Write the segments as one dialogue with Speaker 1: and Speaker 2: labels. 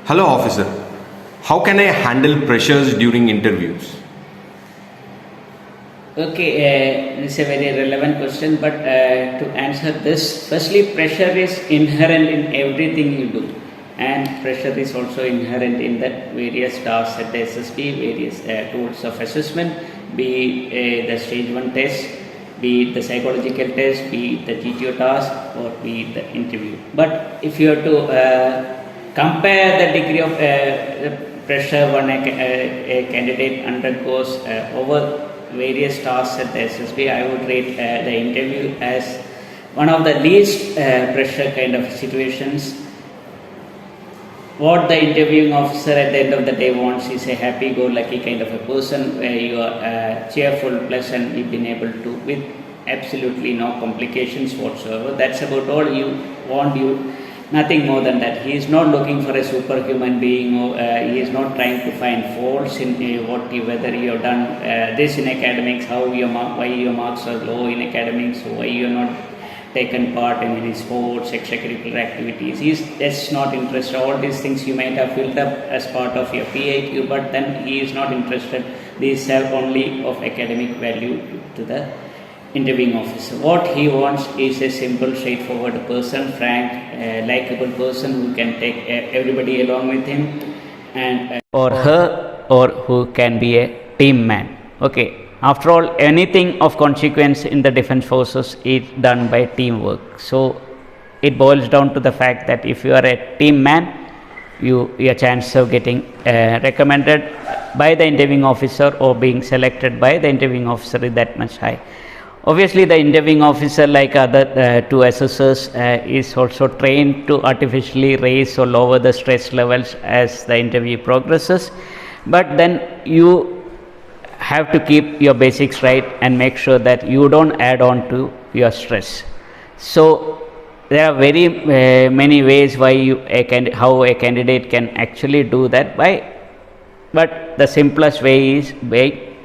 Speaker 1: Hello, officer. How can I handle pressures during interviews?
Speaker 2: Okay, this is a very relevant question, but to answer this, firstly, pressure is inherent in everything you do, and pressure is also inherent in the various tasks at the SSB, various tools of assessment, be it the stage 1 test, be it the psychological test, be it the GTO task, or be it the interview. But if you have to compare the degree of pressure one a candidate undergoes over various tasks at the SSB, I would rate the interview as one of the least pressure kind of situations. What the interviewing officer at the end of the day wants is a happy-go-lucky kind of a person where you are cheerful, pleasant, you've been able to, with absolutely no complications whatsoever. That's about all you want. You nothing more than that. He is not looking for a superhuman being, or he is not trying to find faults in whether you have done this in academics, why your marks are low in academics, why you are not taken part in any sports, extracurricular activities. He is just not interested. All these things you might have filled up as part of your PIQ, but then he is not interested. These have only of academic value to the interviewing officer. What he wants is a simple, straightforward person, frank, likable person who can take everybody along with him, and or her, or who can be a team man. Okay. After all, anything of consequence in the defense forces is done by teamwork. So it boils down to the fact that if you are a team man, your chance of getting recommended by the interviewing officer or being selected by the interviewing officer is that much high. Obviously, the interviewing officer, like other two assessors, is also trained to artificially raise or lower the stress levels as the interview progresses. But then you have to keep your basics right and make sure that you don't add on to your stress. So there are very many ways how a candidate can actually do that but the simplest way is by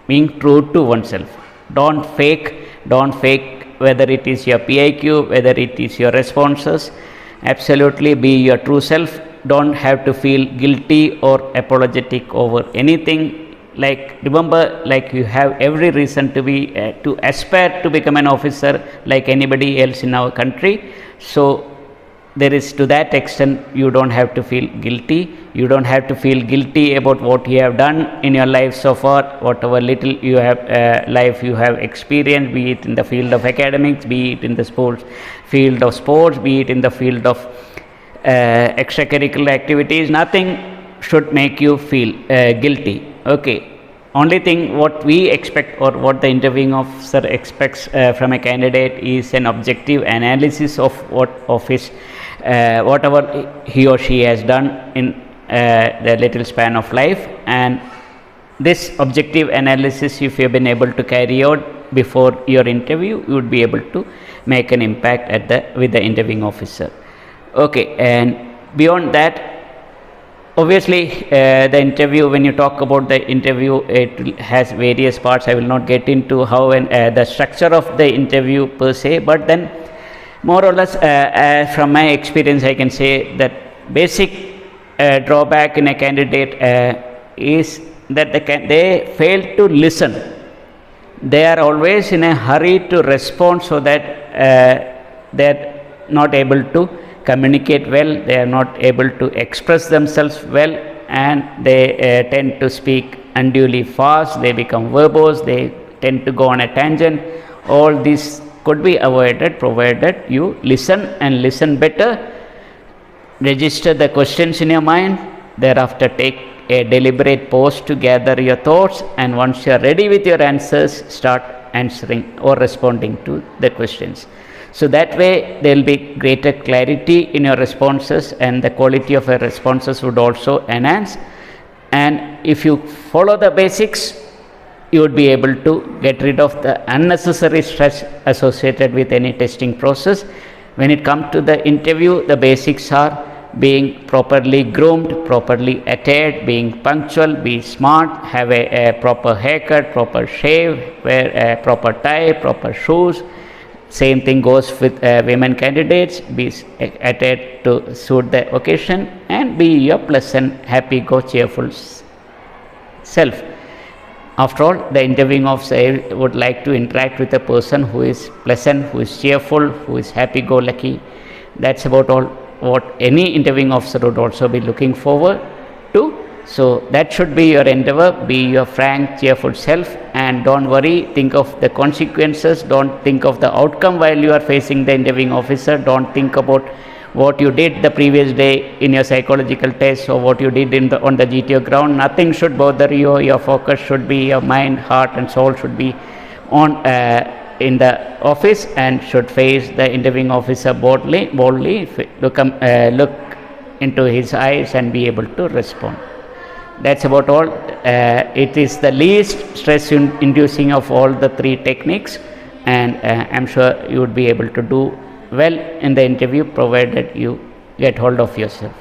Speaker 2: being true to oneself. Don't fake whether it is your PIQ, whether it is your responses. Absolutely be your true self. Don't have to feel guilty or apologetic over anything. Remember, you have every reason to be to aspire to become an officer like anybody else in our country. So there is, to that extent, you don't have to feel guilty. You don't have to feel guilty about what you have done in your life so far, whatever little you have life you have experienced, be it in the field of academics, be it in the field of sports, be it in the field of extracurricular activities. Nothing should make you feel guilty. Okay, only thing what we expect, or what the interviewing officer expects from a candidate, is an objective analysis of whatever he or she has done in the little span of life. And this objective analysis, if you have been able to carry out before your interview, you would be able to make an impact with the interviewing officer. Okay, and beyond that, obviously, the interview, when you talk about the interview, it has various parts. I will not get into how the structure of the interview per se, but then more or less from my experience, I can say that basic drawback in a candidate is that they fail to listen. They are always in a hurry to respond, so that they are not able to communicate well, they are not able to express themselves well, and they tend to speak unduly fast, they become verbose, they tend to go on a tangent. All this could be avoided provided you listen, and listen better. Register the questions in your mind, thereafter take a deliberate pause to gather your thoughts, and once you are ready with your answers, start answering or responding to the questions. So that way there will be greater clarity in your responses, and the quality of your responses would also enhance. And if you follow the basics, you would be able to get rid of the unnecessary stress associated with any testing process. When it comes to the interview, the basics are being properly groomed, properly attired, being punctual, be smart, have a proper haircut, proper shave, wear a proper tie, proper shoes, Same thing goes with women candidates. Be attired to suit the occasion and be your pleasant, happy, go, cheerful self. After all, the interviewing officer would like to interact with a person who is pleasant, who is cheerful, who is happy-go-lucky. That's about all what any interviewing officer would also be looking forward to. So that should be your endeavor. Be your frank, cheerful self, and don't worry. Think of the consequences. Don't think of the outcome while you are facing the interviewing officer. Don't think about what you did the previous day in your psychological test or what you did on the GTO ground. Nothing should bother you. Your focus should be, your mind, heart and soul should be on in the office and should face the interviewing officer boldly look into his eyes and be able to respond. That's about all. It is the least stress inducing of all the three techniques, and I'm sure you would be able to do well in the interview provided you get hold of yourself.